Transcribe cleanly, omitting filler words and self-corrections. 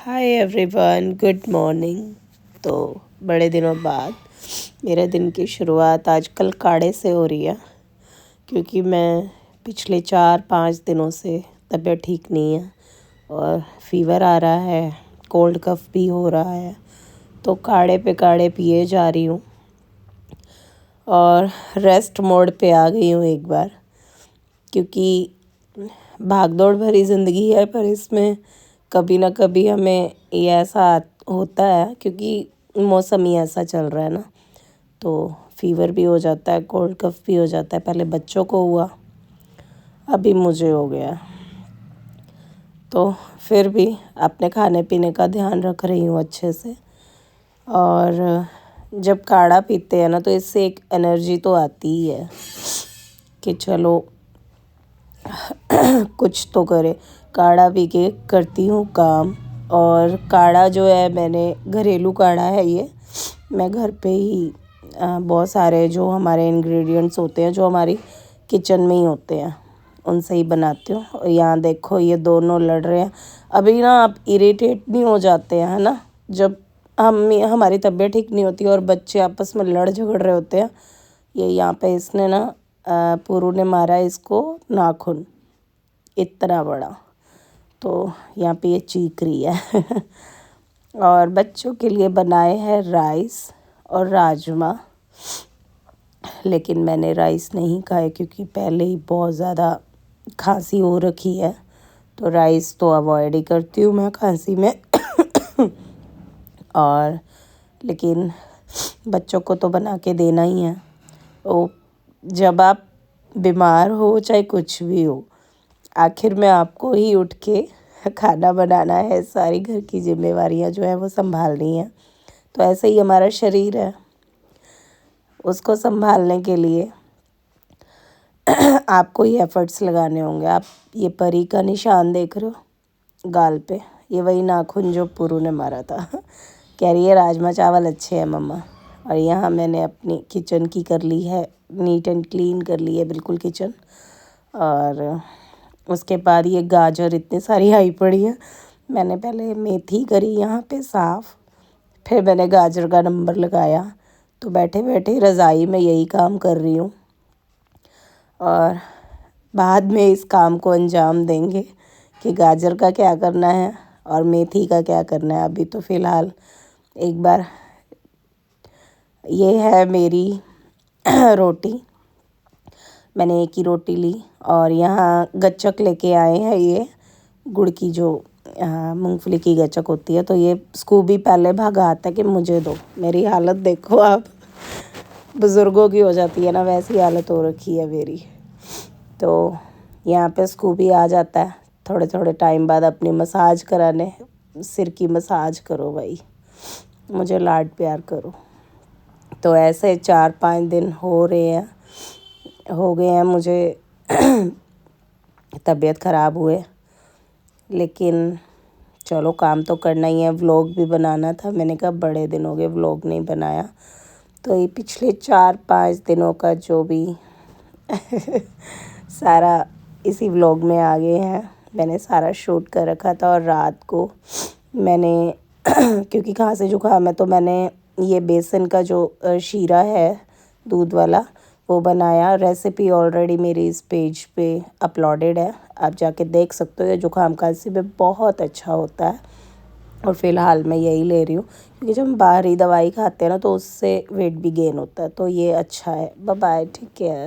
Hi everyone, good morning. तो बड़े दिनों बाद मेरे दिन की शुरुआत आजकल काढ़े से हो रही है, क्योंकि मैं पिछले 4-5 दिनों से तबीयत ठीक नहीं है और फीवर आ रहा है, कोल्ड कफ भी हो रहा है। तो काढ़े पे काढ़े पिए जा रही हूँ और रेस्ट मोड पे आ गई हूँ एक बार, क्योंकि भागदौड़ भरी ज़िंदगी है, पर इसमें कभी ना कभी हमें ये ऐसा होता है, क्योंकि मौसम ही ऐसा चल रहा है ना, तो फीवर भी हो जाता है, कोल्ड कफ भी हो जाता है। पहले बच्चों को हुआ, अभी मुझे हो गया। तो फिर भी अपने खाने पीने का ध्यान रख रही हूँ अच्छे से। और जब काढ़ा पीते हैं ना, तो इससे एक एनर्जी तो आती ही है कि चलो कुछ तो करे। काढ़ा पी के करती हूँ काम। और काढ़ा जो है, मैंने घरेलू काढ़ा है ये, मैं घर पे ही बहुत सारे जो हमारे इंग्रेडिएंट्स होते हैं, जो हमारी किचन में ही होते हैं, उनसे ही बनाती हूँ। और यहाँ देखो, ये दोनों लड़ रहे हैं। अभी ना आप इरिटेट नहीं हो जाते हैं, है ना, जब हमारी तबीयत ठीक नहीं होती और बच्चे आपस में लड़ झगड़ रहे होते हैं। ये यहाँ पे इसने ना पुरू ने मारा इसको नाखून इतना बड़ा, तो यहाँ पे ये चीख रही है। और बच्चों के लिए बनाए हैं राइस और राजमा, लेकिन मैंने राइस नहीं खाए क्योंकि पहले ही बहुत ज़्यादा खांसी हो रखी है, तो राइस तो अवॉइड ही करती हूँ मैं खांसी में। और लेकिन बच्चों को तो बना के देना ही है। तो जब आप बीमार हो, चाहे कुछ भी हो, आखिर में आपको ही उठ के खाना बनाना है, सारी घर की जिम्मेवारियां जो है वो संभालनी है। तो ऐसे ही हमारा शरीर है, उसको संभालने के लिए आपको ही एफर्ट्स लगाने होंगे। आप ये परी का निशान देख रहे हो गाल पे, ये वही नाखून जो पुरू ने मारा था। कह रही है राजमा चावल अच्छे हैं मम्मा। और यहाँ मैंने अपनी किचन की कर ली है, नीट एंड क्लीन कर ली है बिल्कुल किचन। और उसके बाद ये गाजर इतनी सारी आई पड़ी है, मैंने पहले मेथी करी यहाँ पे साफ़, फिर मैंने गाजर का नंबर लगाया। तो बैठे बैठे रज़ाई में यही काम कर रही हूँ, और बाद में इस काम को अंजाम देंगे कि गाजर का क्या करना है और मेथी का क्या करना है। अभी तो फ़िलहाल एक बार ये है मेरी रोटी, मैंने एक ही रोटी ली। और यहाँ गच्चक लेके आए हैं, ये गुड़ की जो मूंगफली की गच्चक होती है। तो ये स्कूबी पहले भागा आता है कि मुझे दो। मेरी हालत देखो आप, बुज़ुर्गों की हो जाती है ना, वैसी हालत हो रखी है मेरी। तो यहाँ पे स्कूबी आ जाता है थोड़े थोड़े टाइम बाद अपनी मसाज कराने। सिर की मसाज करो भाई, मुझे लाड प्यार करो। तो ऐसे 4-5 दिन हो गए हैं मुझे तबीयत ख़राब हुए, लेकिन चलो काम तो करना ही है। व्लॉग भी बनाना था, मैंने कहा बड़े दिन हो गए व्लॉग नहीं बनाया। तो ये पिछले 4-5 दिनों का जो भी सारा इसी व्लॉग में आ गए हैं। मैंने सारा शूट कर रखा था, और रात को मैंने क्योंकि खांसी जुकाम है, तो मैंने ये बेसन का जो शीरा है दूध वाला, वो बनाया। रेसिपी ऑलरेडी मेरी इस पेज पे अपलोडेड है, आप जाके देख सकते हो। ये जुकाम खांसी में बहुत अच्छा होता है, और फ़िलहाल मैं यही ले रही हूँ, क्योंकि जब हम बाहरी दवाई खाते हैं ना, तो उससे वेट भी गेन होता है। तो ये अच्छा है। बाय बाय, ठीक है।